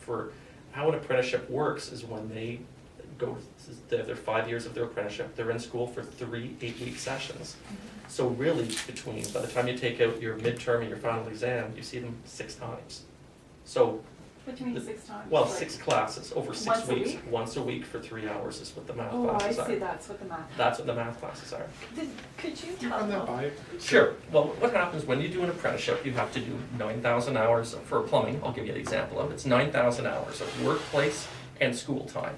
for how an apprenticeship works is when they go, their 5 years of their apprenticeship, they're in school for 3 8-week sessions. So really, by the time you take out your midterm and your final exam, you see them 6 times. So, What do you mean 6 times? well, Like 6 classes over 6 once a weeks. week? Once a week for 3 hours is what the math Oh, I classes see, are. that's what the math. That's what the math classes are. Could you Can you tell run that me? by? Sure. Well, what happens when you do an apprenticeship, you have to do 9,000 hours for plumbing. I'll give you an example of it. It's 9,000 hours of workplace and school time.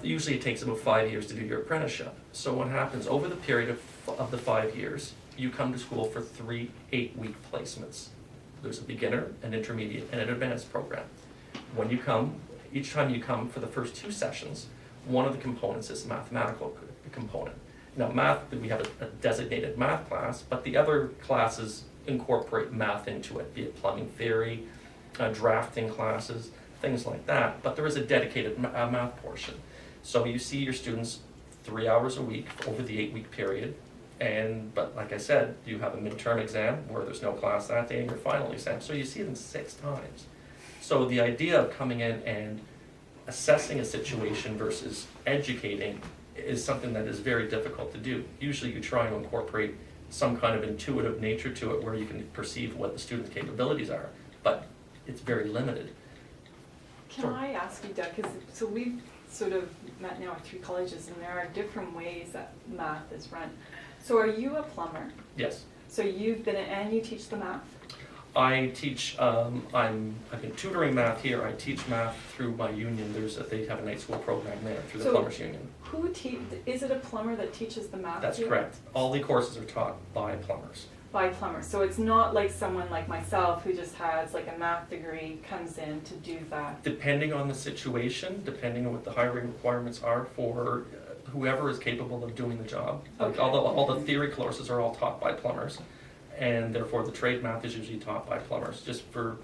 Usually it takes about 5 years to do your apprenticeship. So what happens, over the period of the 5 years, you come to school for 3 8-week placements. There's a beginner, an intermediate, and an advanced program. When you come, each time you come for the first 2 sessions, one of the components is a mathematical component. Now math, we have a designated math class, but the other classes incorporate math into it, be it plumbing theory, drafting classes, things like that, but there is a dedicated math portion. So you see your students 3 hours a week over the 8-week period, but like I said, you have a midterm exam where there's no class that day and your final exam, so you see them 6 times. So the idea of coming in and assessing a situation versus educating is something that is very difficult to do. Usually you try and incorporate some kind of intuitive nature to it where you can perceive what the student's capabilities are, but it's very limited. Can I ask you, Doug, because so we've sort of met now at 3 colleges and there are different ways that math is run. So are you a plumber? Yes. So you've been, and you teach the math? I teach, I've been tutoring math here. I teach math through my union. They have a night school program there through the So Plumbers Union. Is it a plumber that teaches the math That's here? correct. All the courses are taught by plumbers. By plumbers. So it's not like someone like myself who just has like a math degree comes in to do that. Depending on the situation, depending on what the hiring requirements are for whoever is capable of doing the job. Like Okay. all the theory courses are all taught by plumbers, and therefore the trade math is usually taught by plumbers, just for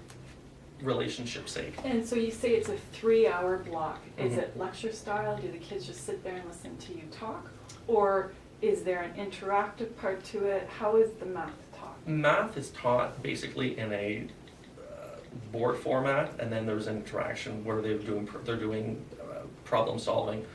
relationship's sake. And so you say it's a 3-hour block. Is Mhm. it lecture style? Do the kids just sit there and listen to you talk? Or is there an interactive part to it? How is the math taught? Math is taught basically in a board format, and then there's interaction where they're doing problem solving.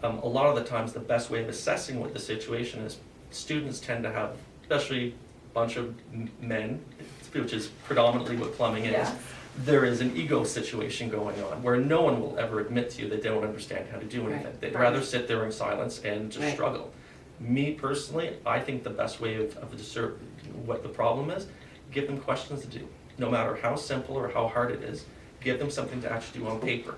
A lot of the times, the best way of assessing what the situation is, students tend to have, especially a bunch of men, which is predominantly what plumbing is. Yes. There is an ego situation going on where no one will ever admit to you that they don't understand how to do anything. Right. They'd Right. rather sit there in silence and just Right. struggle. Me personally, I think the best way of what the problem is, give them questions to do. No matter how simple or how hard it is, give them something to actually do on paper.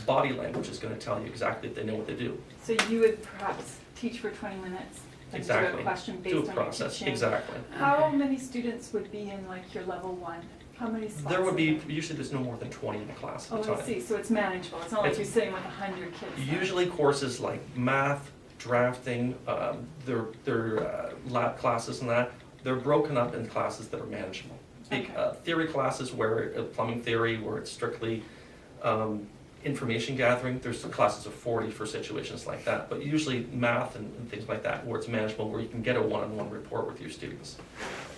Body language is going to tell you exactly if they know what to do. So you would perhaps teach for 20 minutes and do Exactly. a question Do based a on your process, teaching? exactly. How Okay. many students would be in like your level 1? How many spots? There would are be, there? usually there's no more than 20 in a class at a Oh, time. I see. So it's manageable. It's not like It's- you're sitting with 100 kids. then. Usually courses like math, drafting, their lab classes and that, they're broken up in classes that are manageable. Okay. Theory classes where, plumbing theory, where it's strictly information gathering, there's classes of 40 for situations like that. But usually math and things like that, where it's manageable, where you can get a one-on-one report with your students.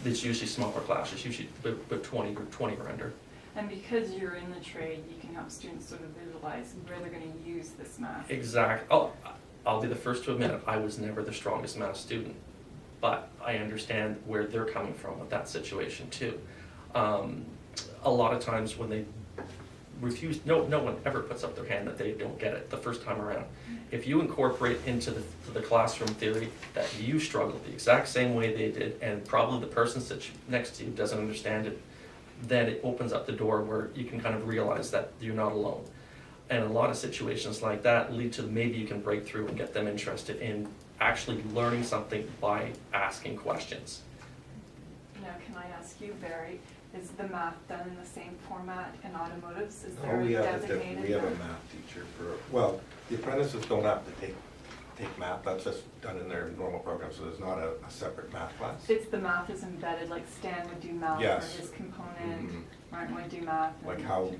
It's usually smaller classes, usually about 20 or under. And because you're in the trade, you can help students sort of visualize where they're going to use this math. Exact. I'll be the first to admit it, I was never the strongest math student, but I understand where they're coming from with that situation too. A lot of times when they refuse, no one ever puts up their hand that they don't get it the first time around. If you incorporate into the classroom theory that you struggled the exact same way they did, and probably the person sits next to you doesn't understand it, then it opens up the door where you can kind of realize that you're not alone. And a lot of situations like that lead to maybe you can break through and get them interested in actually learning something by asking questions. Now, can I ask you, Barry, is the math done in the same format in automotives? Is No, there we a have designated? we have a math teacher well, the apprentices don't have to take math, that's just done in their normal program, so there's not a separate math class. It's the math is embedded, like Stan would do math Yes. for his component, Mhm. Martin would do math. Like and- how,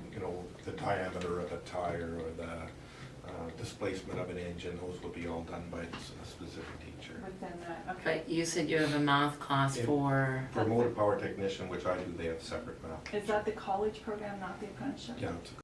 the diameter of a tire or the displacement of an engine, those will be all done by a specific teacher. Within that, okay. But you said you have a math class Yeah. for, For motor power technician, which I do, they have separate math. Is that the college program, not the apprenticeship? Yeah, it's a